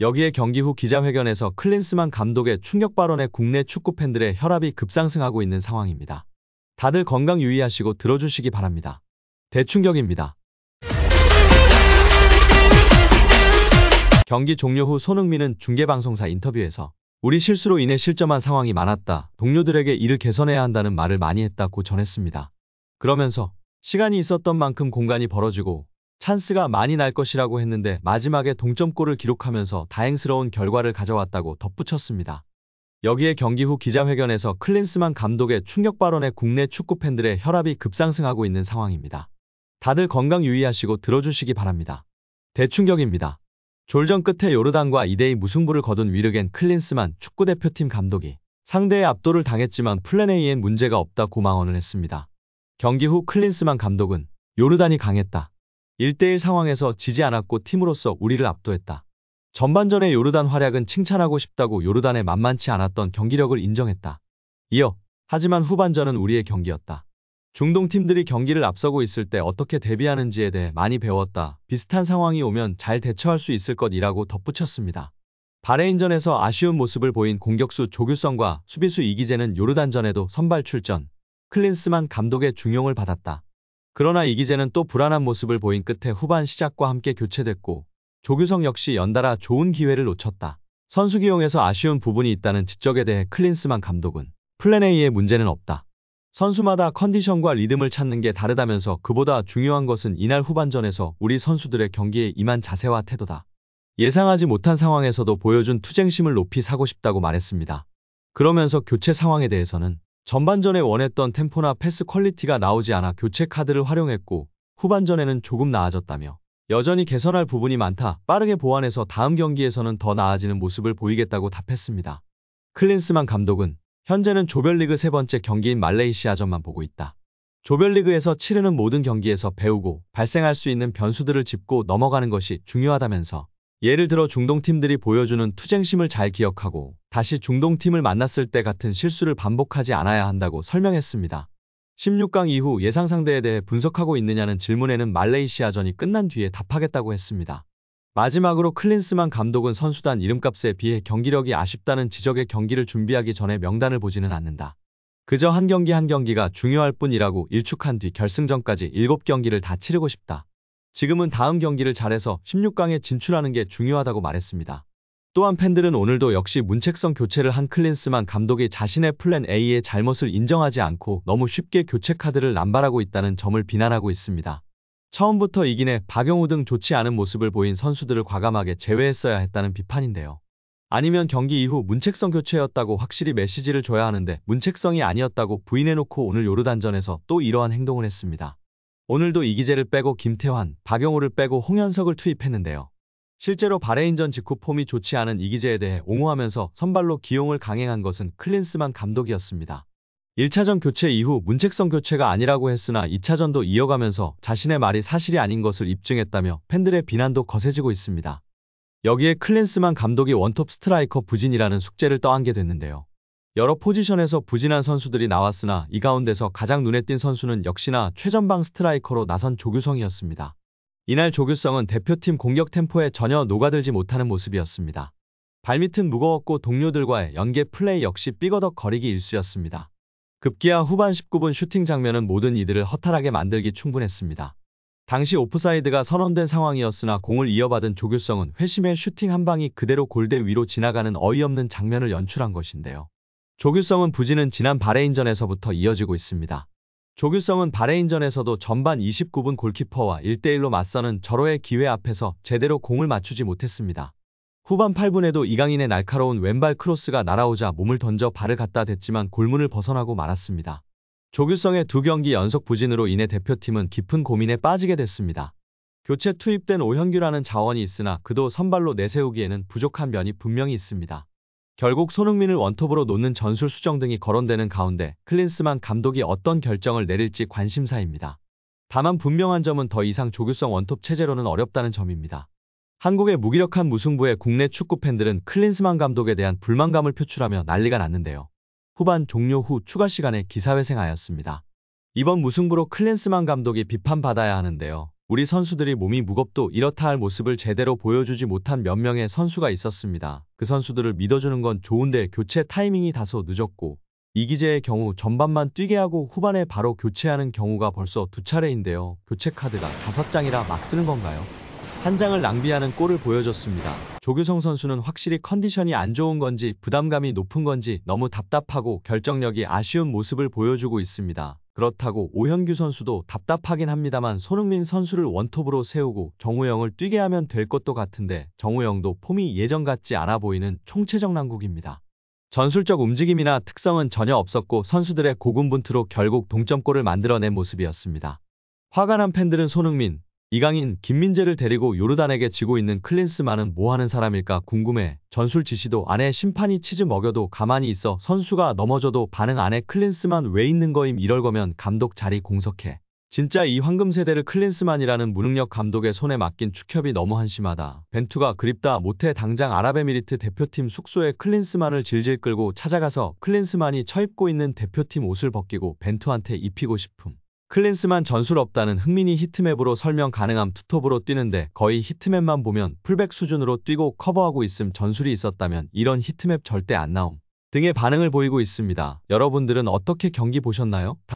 여기에 경기 후 기자회견에서 클린스만 감독의 충격 발언에 국내 축구 팬들의 혈압이 급상승하고 있는 상황입니다. 다들 건강 유의하시고 들어주시기 바랍니다. 대충격입니다. 경기 종료 후 손흥민은 중계방송사 인터뷰에서 우리 실수로 인해 실점한 상황이 많았다. 동료들에게 이를 개선해야 한다는 말을 많이 했다고 전했습니다. 그러면서 시간이 있었던 만큼 공간이 벌어지고 찬스가 많이 날 것이라고 했는데 마지막에 동점골을 기록하면서 다행스러운 결과를 가져왔다고 덧붙였습니다. 여기에 경기 후 기자회견에서 클린스만 감독의 충격 발언에 국내 축구 팬들의 혈압이 급상승하고 있는 상황입니다. 다들 건강 유의하시고 들어주시기 바랍니다. 대충격입니다. 졸전 끝에 요르단과 2대2 무승부를 거둔 위르겐 클린스만 축구대표팀 감독이 상대의 압도를 당했지만 플랜 A엔 문제가 없다고 망언을 했습니다. 경기 후 클린스만 감독은 요르단이 강했다. 1대1 상황에서 지지 않았고 팀으로서 우리를 압도했다. 전반전의 요르단 활약은 칭찬하고 싶다고 요르단의 만만치 않았던 경기력을 인정했다. 이어 하지만 후반전은 우리의 경기였다. 중동 팀들이 경기를 앞서고 있을 때 어떻게 대비하는지에 대해 많이 배웠다. 비슷한 상황이 오면 잘 대처할 수 있을 것이라고 덧붙였습니다. 바레인전에서 아쉬운 모습을 보인 공격수 조규성과 수비수 이기재는 요르단전에도 선발 출전, 클린스만 감독의 중용을 받았다. 그러나 이기재는 또 불안한 모습을 보인 끝에 후반 시작과 함께 교체됐고 조규성 역시 연달아 좋은 기회를 놓쳤다. 선수 기용에서 아쉬운 부분이 있다는 지적에 대해 클린스만 감독은 플랜 A에 문제는 없다. 선수마다 컨디션과 리듬을 찾는 게 다르다면서 그보다 중요한 것은 이날 후반전에서 우리 선수들의 경기에 임한 자세와 태도다. 예상하지 못한 상황에서도 보여준 투쟁심을 높이 사고 싶다고 말했습니다. 그러면서 교체 상황에 대해서는 전반전에 원했던 템포나 패스 퀄리티가 나오지 않아 교체 카드를 활용했고 후반전에는 조금 나아졌다며 여전히 개선할 부분이 많다. 빠르게 보완해서 다음 경기에서는 더 나아지는 모습을 보이겠다고 답했습니다. 클린스만 감독은 현재는 조별리그 세 번째 경기인 말레이시아전만 보고 있다. 조별리그에서 치르는 모든 경기에서 배우고 발생할 수 있는 변수들을 짚고 넘어가는 것이 중요하다면서 예를 들어 중동팀들이 보여주는 투쟁심을 잘 기억하고 다시 중동팀을 만났을 때 같은 실수를 반복하지 않아야 한다고 설명했습니다. 16강 이후 예상 상대에 대해 분석하고 있느냐는 질문에는 말레이시아전이 끝난 뒤에 답하겠다고 했습니다. 마지막으로 클린스만 감독은 선수단 이름값에 비해 경기력이 아쉽다는 지적에 경기를 준비하기 전에 명단을 보지는 않는다. 그저 한 경기 한 경기가 중요할 뿐이라고 일축한 뒤 결승전까지 7경기를 다 치르고 싶다. 지금은 다음 경기를 잘해서 16강에 진출하는 게 중요하다고 말했습니다. 또한 팬들은 오늘도 역시 문책성 교체를 한 클린스만 감독이 자신의 플랜 A의 잘못을 인정하지 않고 너무 쉽게 교체 카드를 남발하고 있다는 점을 비난하고 있습니다. 처음부터 이기네 박용우 등 좋지 않은 모습을 보인 선수들을 과감하게 제외했어야 했다는 비판인데요. 아니면 경기 이후 문책성 교체였다고 확실히 메시지를 줘야 하는데 문책성이 아니었다고 부인해놓고 오늘 요르단전에서 또 이러한 행동을 했습니다. 오늘도 이기재를 빼고 김태환, 박용우를 빼고 홍현석을 투입했는데요. 실제로 바레인전 직후 폼이 좋지 않은 이기재에 대해 옹호하면서 선발로 기용을 강행한 것은 클린스만 감독이었습니다. 1차전 교체 이후 문책성 교체가 아니라고 했으나 2차전도 이어가면서 자신의 말이 사실이 아닌 것을 입증했다며 팬들의 비난도 거세지고 있습니다. 여기에 클린스만 감독이 원톱 스트라이커 부진이라는 숙제를 떠안게 됐는데요. 여러 포지션에서 부진한 선수들이 나왔으나 이 가운데서 가장 눈에 띈 선수는 역시나 최전방 스트라이커로 나선 조규성이었습니다. 이날 조규성은 대표팀 공격 템포에 전혀 녹아들지 못하는 모습이었습니다. 발밑은 무거웠고 동료들과의 연계 플레이 역시 삐거덕 거리기 일쑤였습니다. 급기야 후반 19분 슈팅 장면은 모든 이들을 허탈하게 만들기 충분했습니다. 당시 오프사이드가 선언된 상황이었으나 공을 이어받은 조규성은 회심의 슈팅 한 방이 그대로 골대 위로 지나가는 어이없는 장면을 연출한 것인데요. 조규성은 부진은 지난 바레인전에서부터 이어지고 있습니다. 조규성은 바레인전에서도 전반 29분 골키퍼와 1대1로 맞서는 절호의 기회 앞에서 제대로 공을 맞추지 못했습니다. 후반 8분에도 이강인의 날카로운 왼발 크로스가 날아오자 몸을 던져 발을 갖다 댔지만 골문을 벗어나고 말았습니다. 조규성의 2경기 연속 부진으로 인해 대표팀은 깊은 고민에 빠지게 됐습니다. 교체 투입된 오현규라는 자원이 있으나 그도 선발로 내세우기에는 부족한 면이 분명히 있습니다. 결국 손흥민을 원톱으로 놓는 전술 수정 등이 거론되는 가운데 클린스만 감독이 어떤 결정을 내릴지 관심사입니다. 다만 분명한 점은 더 이상 조규성 원톱 체제로는 어렵다는 점입니다. 한국의 무기력한 무승부에 국내 축구 팬들은 클린스만 감독에 대한 불만감을 표출하며 난리가 났는데요. 후반 종료 후 추가 시간에 기사회생하였습니다. 이번 무승부로 클린스만 감독이 비판받아야 하는데요. 우리 선수들이 몸이 무겁도 이렇다 할 모습을 제대로 보여주지 못한 몇 명의 선수가 있었습니다. 그 선수들을 믿어주는 건 좋은데 교체 타이밍이 다소 늦었고 이기재의 경우 전반만 뛰게 하고 후반에 바로 교체하는 경우가 벌써 2차례인데요. 교체 카드가 5장이라 막 쓰는 건가요? 한 장을 낭비하는 꼴을 보여줬습니다. 조규성 선수는 확실히 컨디션이 안 좋은 건지 부담감이 높은 건지 너무 답답하고 결정력이 아쉬운 모습을 보여주고 있습니다. 그렇다고 오현규 선수도 답답하긴 합니다만 손흥민 선수를 원톱으로 세우고 정우영을 뛰게 하면 될 것도 같은데 정우영도 폼이 예전 같지 않아 보이는 총체적 난국입니다. 전술적 움직임이나 특성은 전혀 없었고 선수들의 고군분투로 결국 동점골을 만들어낸 모습이었습니다. 화가 난 팬들은 손흥민, 이강인, 김민재를 데리고 요르단에게 지고 있는 클린스만은 뭐하는 사람일까 궁금해. 전술 지시도 안 해. 심판이 치즈 먹여도 가만히 있어. 선수가 넘어져도 반응 안 해. 클린스만 왜 있는 거임. 이럴 거면 감독 자리 공석해. 진짜 이 황금세대를 클린스만이라는 무능력 감독의 손에 맡긴 축협이 너무 한심하다. 벤투가 그립다 못해 당장 아랍에미리트 대표팀 숙소에 클린스만을 질질 끌고 찾아가서 클린스만이 처입고 있는 대표팀 옷을 벗기고 벤투한테 입히고 싶음. 클린스만 전술 없다는 흥민이 히트맵으로 설명 가능함. 투톱으로 뛰는데 거의 히트맵만 보면 풀백 수준으로 뛰고 커버하고 있음. 전술이 있었다면 이런 히트맵 절대 안 나옴 등의 반응을 보이고 있습니다. 여러분들은 어떻게 경기 보셨나요?